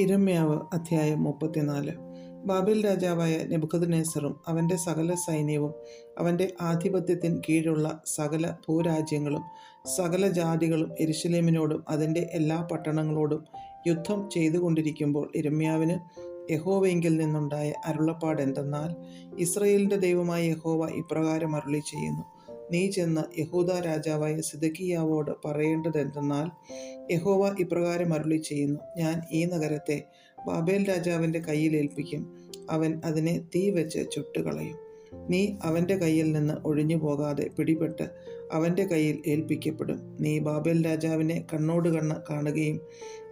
ഇരമ്യാവ് അധ്യായം 34. ബാബേൽ രാജാവായ നെബൂഖദ്നേസറും അവൻ്റെ സകല സൈന്യവും അവൻ്റെ ആധിപത്യത്തിന് കീഴുള്ള സകല ഭൂരാജ്യങ്ങളും സകല ജാതികളും യെരൂശലേമിനോടും അതിൻ്റെ എല്ലാ പട്ടണങ്ങളോടും യുദ്ധം ചെയ്തുകൊണ്ടിരിക്കുമ്പോൾ ഇരമ്യാവിന് യഹോവയിങ്കിൽ നിന്നുണ്ടായ അരുളപ്പാടെന്തെന്നാൽ, ഇസ്രായേലിൻ്റെ ദൈവമായ യഹോവ ഇപ്രകാരം അരുളി ചെയ്യുന്നു: നീ ചെന്ന് യഹൂദാ രാജാവായ സിദെക്കീയാവോട് പറയേണ്ടതെന്തെന്നാൽ, യഹോവ ഇപ്രകാരം അരുളി ചെയ്യുന്നു: ഞാൻ ഈ നഗരത്തെ ബാബേൽ രാജാവിൻ്റെ കയ്യിൽ ഏൽപ്പിക്കും. അവൻ അതിനെ തീ വെച്ച് ചുട്ടുകളയും. നീ അവൻ്റെ കയ്യിൽ നിന്ന് ഒഴിഞ്ഞു പോകാതെ പിടിപെട്ട് അവൻ്റെ കയ്യിൽ ഏൽപ്പിക്കപ്പെടും. നീ ബാബേൽ രാജാവിനെ കണ്ണോട് കണ്ണ് കാണുകയും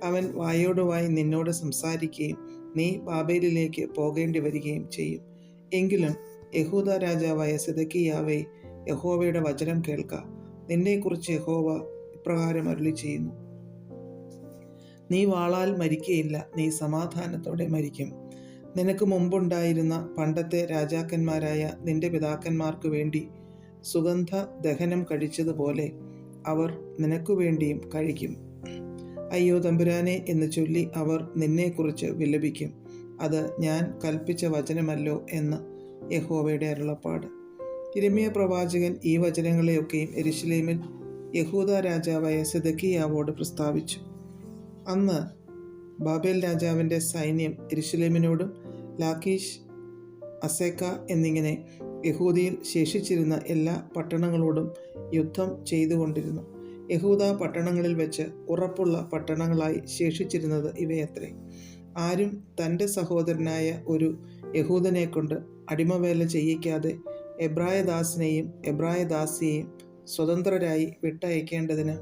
അവൻ വായോട് വായി നിന്നോട് സംസാരിക്കുകയും നീ ബാബേലിലേക്ക് പോകേണ്ടി വരികയും ചെയ്യും. എങ്കിലും യഹൂദാ രാജാവായ സിദെക്കീയാവേ, യഹോവയുടെ വചനം കേൾക്ക. നിന്നെക്കുറിച്ച് യഹോവ ഇപ്രകാരം അരുളി ചെയ്യുന്നു: നീ വാളാൽ മരിക്കയില്ല, നീ സമാധാനത്തോടെ മരിക്കും. നിനക്ക് മുമ്പുണ്ടായിരുന്ന പണ്ടത്തെ രാജാക്കന്മാരായ നിന്റെ പിതാക്കന്മാർക്ക് വേണ്ടി സുഗന്ധ ദഹനം കഴിച്ചതുപോലെ അവർ നിനക്കു വേണ്ടിയും കഴിക്കും. അയ്യോ തമ്പുരാനെ എന്ന് ചൊല്ലി അവർ നിന്നെക്കുറിച്ച് വിലപിക്കും. അത് ഞാൻ കൽപ്പിച്ച വചനമല്ലോ എന്ന് യഹോവയുടെ അരുളപ്പാട്. യിരെമ്യാ പ്രവാചകൻ ഈ വചനങ്ങളെയൊക്കെയും യെരൂശലേമിൽ യഹൂദാ രാജാവായ സിദെക്കീയാവോട് പ്രസ്താവിച്ചു. അന്ന് ബാബേൽ രാജാവിൻ്റെ സൈന്യം യെരൂശലേമിനോടും ലാഖീഷ്, അസേക്ക എന്നിങ്ങനെ യഹൂദയിൽ ശേഷിച്ചിരുന്ന എല്ലാ പട്ടണങ്ങളോടും യുദ്ധം ചെയ്തുകൊണ്ടിരുന്നു. യഹൂദ പട്ടണങ്ങളിൽ വെച്ച് ഉറപ്പുള്ള പട്ടണങ്ങളായി ശേഷിച്ചിരുന്നത് ഇവയത്രേ. ആരും തൻ്റെ സഹോദരനായ ഒരു യഹൂദനെ കൊണ്ട് അടിമവേല ചെയ്യിക്കാതെ എബ്രായദാസനെയും എബ്രായദാസിയെയും സ്വതന്ത്രരായി വിട്ടയക്കേണ്ടതിന്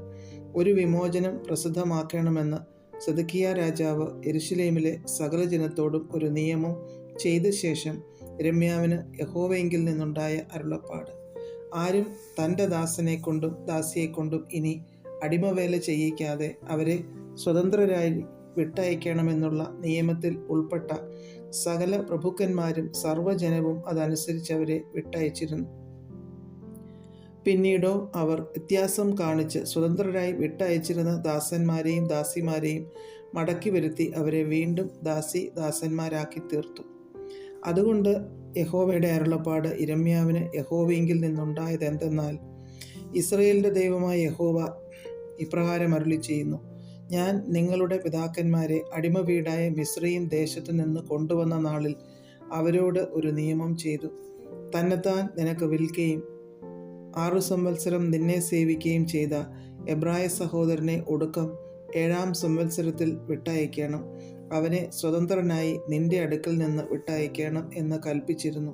ഒരു വിമോചനം പ്രസിദ്ധമാക്കണമെന്ന് സിദെക്കീയാ രാജാവ് യെരൂശലേമിലെ സകല ജനത്തോടും ഒരു നിയമം ചെയ്ത ശേഷം യിരെമ്യാവിന് യഹോവയിങ്കിൽ നിന്നുണ്ടായ അരുളപ്പാട്: ആരും തൻ്റെ ദാസനെ കൊണ്ടും ദാസിയെ കൊണ്ടും ഇനി അടിമവേല ചെയ്യിക്കാതെ അവരെ സ്വതന്ത്രരായി വിട്ടയക്കണമെന്നുള്ള നിയമത്തിൽ ഉൾപ്പെട്ട സകല പ്രഭുക്കന്മാരും സർവ്വജനവും അതനുസരിച്ച് അവരെ വിട്ടയച്ചിരുന്നു. പിന്നീടോ അവർ വ്യത്യാസം കാണിച്ച് സ്വതന്ത്രരായി വിട്ടയച്ചിരുന്ന ദാസന്മാരെയും ദാസിമാരെയും മടക്കി വരുത്തി അവരെ വീണ്ടും ദാസന്മാരാക്കി തീർത്തു. അതുകൊണ്ട് യഹോവയുടെ അരുളപ്പാട് യിരെമ്യാവിന് യഹോവയിങ്കിൽ നിന്നുണ്ടായത് എന്തെന്നാൽ, ഇസ്രായേലിൻ്റെ ദൈവമായ യഹോവ ഇപ്രകാരം അരുളി ചെയ്യുന്നു: ഞാൻ നിങ്ങളുടെ പിതാക്കന്മാരെ അടിമവീടായ മിസ്രയീം ദേശത്തു നിന്ന് കൊണ്ടുവന്ന നാളിൽ അവരോട് ഒരു നിയമം ചെയ്തു. തന്നെത്താൻ നിനക്ക് വിൽക്കുകയും 6 സംവത്സരം നിന്നെ സേവിക്കുകയും ചെയ്ത എബ്രായ സഹോദരനെ ഒടുക്കം 7-ാം സംവത്സരത്തിൽ വിട്ടയക്കണം. അവനെ സ്വതന്ത്രനായി നിന്റെ അടുക്കൽ നിന്ന് വിട്ടയക്കണം എന്ന് കൽപ്പിച്ചിരുന്നു.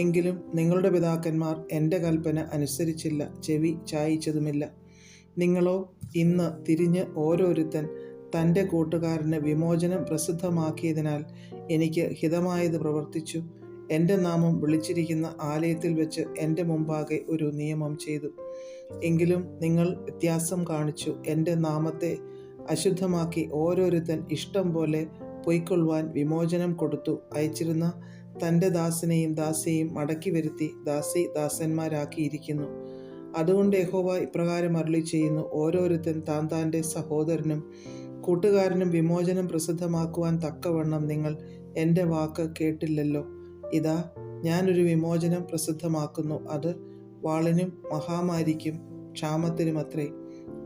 എങ്കിലും നിങ്ങളുടെ പിതാക്കന്മാർ എൻ്റെ കൽപ്പന അനുസരിച്ചില്ല, ചെവി ചായിച്ചതുമില്ല. നിങ്ങളോ ഇന്ന് തിരിഞ്ഞ് ഓരോരുത്തൻ തൻ്റെ കൂട്ടുകാരന് വിമോചനം പ്രസിദ്ധമാക്കിയതിനാൽ എനിക്ക് ഹിതമായത് പ്രവർത്തിച്ചു. എൻ്റെ നാമം വിളിച്ചിരിക്കുന്ന ആലയത്തിൽ വെച്ച് എൻ്റെ മുമ്പാകെ ഒരു നിയമം ചെയ്തു. എങ്കിലും നിങ്ങൾ വ്യത്യാസം കാണിച്ചു എൻ്റെ നാമത്തെ അശുദ്ധമാക്കി ഓരോരുത്തൻ ഇഷ്ടം പോലെ പൊയ്ക്കൊള്ളുവാൻ വിമോചനം കൊടുത്തു അയച്ചിരുന്ന തൻ്റെ ദാസനെയും ദാസിയെയും മടക്കി വരുത്തി ദാസന്മാരാക്കിയിരിക്കുന്നു. അതുകൊണ്ട് യഹോവ ഇപ്രകാരം അരുളി ചെയ്യുന്നു: ഓരോരുത്തൻ താൻ്റെ സഹോദരനും കൂട്ടുകാരനും വിമോചനം പ്രസിദ്ധമാക്കുവാൻ തക്കവണ്ണം നിങ്ങൾ എൻ്റെ വാക്ക് കേട്ടില്ലല്ലോ. ഇതാ, ഞാനൊരു വിമോചനം പ്രസിദ്ധമാക്കുന്നു. അത് വാളിനും മഹാമാരിക്കും ക്ഷാമത്തിനുമത്രേ.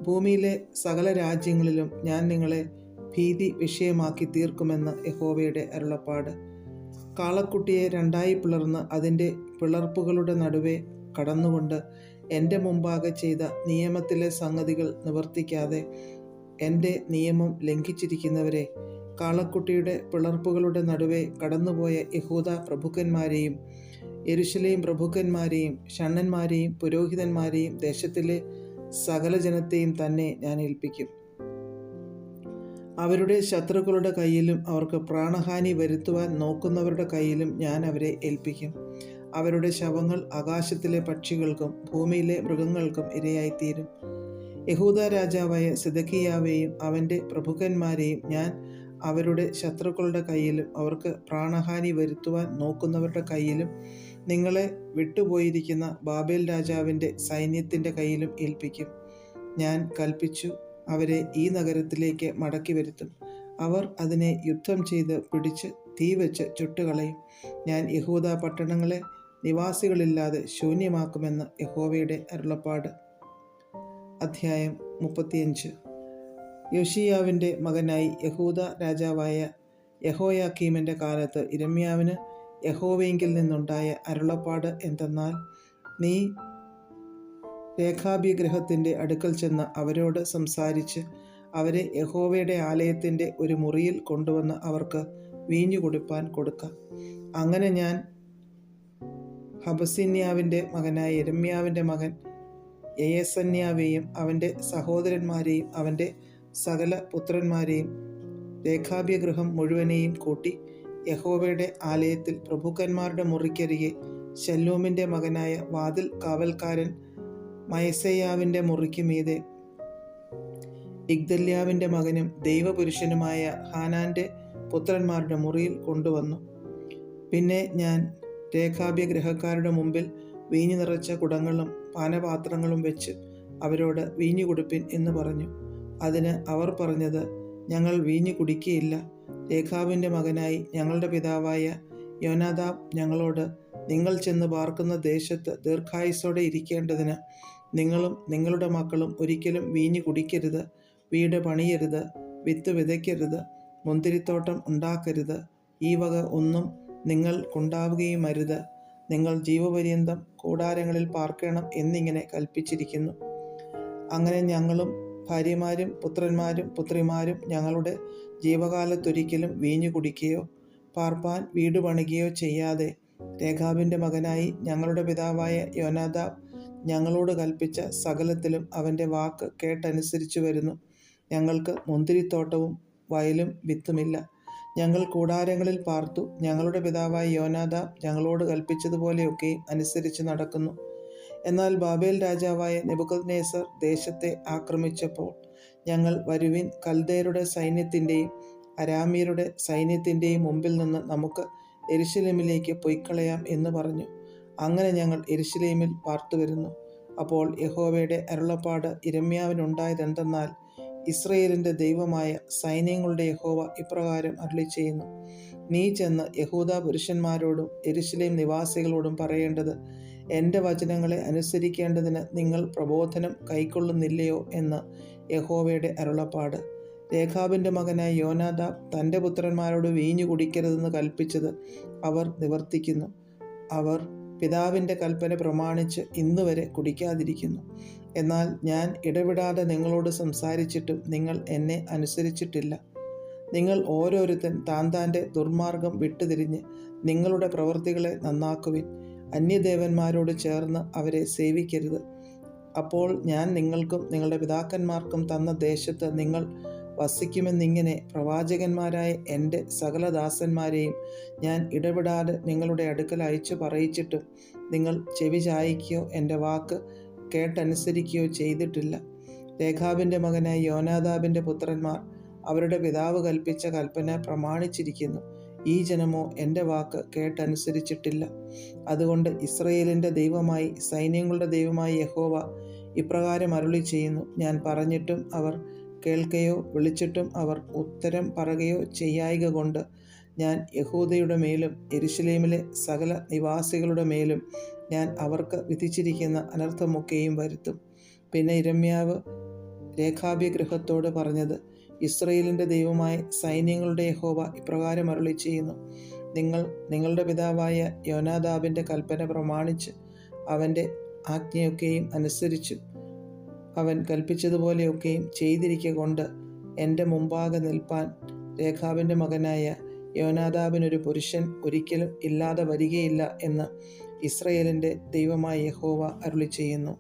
ഭൂമിയിലെ സകല രാജ്യങ്ങളിലും ഞാൻ നിങ്ങളെ ഭീതി വിഷയമാക്കി തീർക്കുമെന്ന് യഹോവയുടെ അരുളപ്പാട്. കാളക്കുട്ടിയെ രണ്ടായി പിളർന്ന് അതിൻ്റെ പിളർപ്പുകളുടെ നടുവെ കടന്നുകൊണ്ട് എൻ്റെ മുമ്പാകെ ചെയ്ത നിയമത്തിലെ സംഗതികൾ നിവർത്തിക്കാതെ എൻ്റെ നിയമം ലംഘിച്ചിരിക്കുന്നവരെ, കാളക്കുട്ടിയുടെ പിളർപ്പുകളുടെ നടുവെ കടന്നുപോയ യഹൂദ പ്രഭുക്കന്മാരെയും യെരൂശലേം പ്രഭുക്കന്മാരെയും ഷണ്ഡന്മാരെയും പുരോഹിതന്മാരെയും ദേശത്തിലെ സകല ജനത്തെയും തന്നെ ഞാൻ ഏൽപ്പിക്കും. അവരുടെ ശത്രുക്കളുടെ കയ്യിലും അവർക്ക് പ്രാണഹാനി വരുത്തുവാൻ നോക്കുന്നവരുടെ കയ്യിലും ഞാൻ അവരെ ഏൽപ്പിക്കും. അവരുടെ ശവങ്ങൾ ആകാശത്തിലെ പക്ഷികൾക്കും ഭൂമിയിലെ മൃഗങ്ങൾക്കും ഇരയായിത്തീരും. യഹൂദാ രാജാവായ സിദെക്കീയാവെയും അവൻ്റെ പ്രഭുക്കന്മാരെയും ഞാൻ അവരുടെ ശത്രുക്കളുടെ കയ്യിലും അവർക്ക് പ്രാണഹാനി വരുത്തുവാൻ നോക്കുന്നവരുടെ കയ്യിലും നിങ്ങളെ വിട്ടുപോയിരിക്കുന്ന ബാബേൽ രാജാവിൻ്റെ സൈന്യത്തിൻ്റെ കയ്യിലും ഏൽപ്പിക്കും. ഞാൻ കൽപ്പിച്ചു അവരെ ഈ നഗരത്തിലേക്ക് മടക്കി വരുത്തും. അവർ അതിനെ യുദ്ധം ചെയ്ത് പിടിച്ച് തീ വെച്ച് ചുട്ടുകളയും. ഞാൻ യഹൂദ പട്ടണങ്ങളെ നിവാസികളില്ലാതെ ശൂന്യമാക്കുമെന്ന് യഹോവയുടെ അരുളപ്പാട്. അധ്യായം 35. യോശിയാവിൻ്റെ മകനായി യഹൂദ രാജാവായ യഹോയാക്കീമിൻ്റെ കാലത്ത് യിരെമ്യാവിന് യഹോവയിങ്കിൽ നിന്നുണ്ടായ അരുളപ്പാട് എന്തെന്നാൽ, നീ രേഖാബ്യഗൃഹത്തിൻ്റെ അടുക്കൽ ചെന്ന് അവരോട് സംസാരിച്ച് അവരെ യഹോവയുടെ ആലയത്തിൻ്റെ ഒരു മുറിയിൽ കൊണ്ടുവന്ന് അവർക്ക് വീഞ്ഞു കുടിപ്പാൻ കൊടുക്ക. അങ്ങനെ ഞാൻ ഹബസിന്യാവിൻ്റെ മകനായ യിരെമ്യാവിൻ്റെ മകൻ യയസന്യാവെയും അവൻ്റെ സഹോദരന്മാരെയും അവൻ്റെ സകല പുത്രന്മാരെയും രേഖാബ്യഗൃഹം മുഴുവനെയും കൂട്ടി യഹോവയുടെ ആലയത്തിൽ പ്രഭുക്കന്മാരുടെ മുറിക്കരികെ ശല്ലൂമിൻ്റെ മകനായ വാതിൽ കാവൽക്കാരൻ മയസേയാവിൻ്റെ മുറിക്ക് മീതെ ഇഗ്ദല്യാവിൻ്റെ മകനും ദൈവപുരുഷനുമായ ഹാനാൻ്റെ പുത്രന്മാരുടെ മുറിയിൽ കൊണ്ടുവന്നു. പിന്നെ ഞാൻ രേഖാബ്യഗൃഹക്കാരുടെ മുമ്പിൽ വീഞ്ഞു നിറച്ച കുടങ്ങളും പാനപാത്രങ്ങളും വെച്ച് അവരോട് വീഞ്ഞു കുടിപ്പിൻ എന്ന് പറഞ്ഞു. അതിന് അവർ പറഞ്ഞത്, ഞങ്ങൾ വീഞ്ഞു കുടിക്കുകയില്ല. രേഖാബിൻ്റെ മകനായി ഞങ്ങളുടെ പിതാവായ യോനാദാബ് ഞങ്ങളോട്, നിങ്ങൾ ചെന്ന് പാർക്കുന്ന ദേശത്ത് ദീർഘായുസ്സോടെ ഇരിക്കേണ്ടതിന് നിങ്ങളും നിങ്ങളുടെ മക്കളും ഒരിക്കലും വീഞ്ഞു കുടിക്കരുത്, വീട് പണിയരുത്, വിത്ത് വിതയ്ക്കരുത്, മുന്തിരിത്തോട്ടം ഉണ്ടാക്കരുത്, ഈ വക ഒന്നും നിങ്ങൾക്കുണ്ടാവുകയും അരുത്, നിങ്ങൾ ജീവപര്യന്തം കൂടാരങ്ങളിൽ പാർക്കണം എന്നിങ്ങനെ കൽപ്പിച്ചിരിക്കുന്നു. അങ്ങനെ ഞങ്ങളും ഭാര്യമാരും പുത്രന്മാരും പുത്രിമാരും ഞങ്ങളുടെ ജീവകാലത്തൊരിക്കലും വീഞ്ഞു കുടിക്കുകയോ പാർപ്പാൻ വീട് പണിയുകയോ ചെയ്യാതെ രേഖാബിൻ്റെ മകനായി ഞങ്ങളുടെ പിതാവായ യോനാദാബ് ഞങ്ങളോട് കൽപ്പിച്ച സകലത്തിലും അവൻ്റെ വാക്ക് കേട്ടനുസരിച്ചു വരുന്നു. ഞങ്ങൾക്ക് മുന്തിരിത്തോട്ടവും വയലും വിത്തുമില്ല. ഞങ്ങൾ കൂടാരങ്ങളിൽ പാർത്തു. ഞങ്ങളുടെ പിതാവായ യോനാദാബ് ഞങ്ങളോട് കൽപ്പിച്ചതുപോലെയൊക്കെയും അനുസരിച്ച് നടക്കുന്നു. എന്നാൽ ബാബേൽ രാജാവായ നെബൂഖദ്നേസർ ദേശത്തെ ആക്രമിച്ചപ്പോൾ ഞങ്ങൾ, വരുവിൻ, കൽദയരുടെ സൈന്യത്തിൻ്റെയും അരാമ്യരുടെ സൈന്യത്തിൻ്റെയും മുമ്പിൽ നിന്ന് നമുക്ക് യെരൂശലേമിലേക്ക് പൊയ്ക്കളയാം എന്ന് പറഞ്ഞു. അങ്ങനെ ഞങ്ങൾ യെരൂശലേമിൽ പാർത്തുവരുന്നു. അപ്പോൾ യഹോവയുടെ അരുളപ്പാട് യിരെമ്യാവിനുണ്ടായതെന്തെന്നാൽ, ഇസ്രായേലിൻ്റെ ദൈവമായ സൈന്യങ്ങളുടെ യഹോവ ഇപ്രകാരം അരുളിച്ചെയ്യുന്നു, നീ ചെന്ന് യഹൂദ പുരുഷന്മാരോടും യെരൂശലേം നിവാസികളോടും പറയേണ്ടത്, എൻ്റെ വചനങ്ങളെ അനുസരിക്കേണ്ടതിന് നിങ്ങൾ പ്രബോധനം കൈക്കൊള്ളുന്നില്ലയോ എന്ന് യഹോവയുടെ അരുളപ്പാട്. രേഖാബിൻ്റെ മകനായ യോനാദാബ് തൻ്റെ പുത്രന്മാരോട് വീഞ്ഞു കുടിക്കരുതെന്ന് കൽപ്പിച്ചത് അവർ നിവർത്തിക്കുന്നു. അവർ പിതാവിൻ്റെ കൽപ്പന പ്രമാണിച്ച് ഇന്നുവരെ കുടിക്കാതിരിക്കുന്നു. എന്നാൽ ഞാൻ ഇടവിടാതെ നിങ്ങളോട് സംസാരിച്ചിട്ടും നിങ്ങൾ എന്നെ അനുസരിച്ചിട്ടില്ല. നിങ്ങൾ ഓരോരുത്തൻ താൻ്റെ ദുർമാർഗം വിട്ടുതിരിഞ്ഞ് നിങ്ങളുടെ പ്രവൃത്തികളെ നന്നാക്കുവിൻ. അന്യദേവന്മാരോട് ചേർന്ന് അവരെ സേവിക്കരുത്. അപ്പോൾ ഞാൻ നിങ്ങൾക്കും നിങ്ങളുടെ പിതാക്കന്മാർക്കും തന്ന ദേശത്ത് നിങ്ങൾ വസിക്കുമെന്നിങ്ങനെ പ്രവാചകന്മാരായ എൻ്റെ സകല ദാസന്മാരെയും ഞാൻ ഇടപെടാതെ നിങ്ങളുടെ അടുക്കൽ അയച്ചു പറയിച്ചിട്ടും നിങ്ങൾ ചെവി ചായിക്കുകയോ എൻ്റെ വാക്ക് കേട്ടനുസരിക്കുകയോ ചെയ്തിട്ടില്ല. രേഖാബിൻ്റെ മകനായ യോനാദാബിൻ്റെ പുത്രന്മാർ അവരുടെ പിതാവ് കൽപ്പിച്ച കൽപ്പന പ്രമാണിച്ചിരിക്കുന്നു. ഈ ജനമോ എൻ്റെ വാക്ക് കേട്ടനുസരിച്ചിട്ടില്ല. അതുകൊണ്ട് ഇസ്രായേലിൻ്റെ ദൈവമായി സൈന്യങ്ങളുടെ ദൈവമായി യഹോവ ഇപ്രകാരം അരുളി ചെയ്യുന്നു, ഞാൻ പറഞ്ഞിട്ടും അവർ കേൾക്കുകയോ വിളിച്ചിട്ടും അവർ ഉത്തരം പറയുകയോ ചെയ്യായ്ക കൊണ്ട് ഞാൻ യഹൂദയുടെ മേലും യെരൂശലേമിലെ സകല നിവാസികളുടെ മേലും ഞാൻ അവർക്ക് വിധിച്ചിരിക്കുന്ന അനർത്ഥമൊക്കെയും വരുത്തും. പിന്നെ യിരെമ്യാവ് രേഖാബ്യഗൃഹത്തോട് പറഞ്ഞത്, ഇസ്രായേലിൻ്റെ ദൈവമായ സൈന്യങ്ങളുടെ യഹോവ ഇപ്രകാരം അരുളി ചെയ്യുന്നു, നിങ്ങൾ നിങ്ങളുടെ പിതാവായ യോനാദാബിൻ്റെ കൽപ്പന പ്രമാണിച്ച് അവൻ്റെ ആജ്ഞയൊക്കെയും അനുസരിച്ചു അവൻ കൽപ്പിച്ചതുപോലെയൊക്കെയും ചെയ്തിരിക്കുക കൊണ്ട് എൻ്റെ മുമ്പാകെ നിൽപ്പാൻ രേഖാബിൻ്റെ മകനായ യോനാദാബിനൊരു പുരുഷൻ ഒരിക്കലും ഇല്ലാതെ വരികയില്ല എന്ന് ഇസ്രായേലിൻ്റെ ദൈവമായ യഹോവ അരുളി ചെയ്യുന്നു.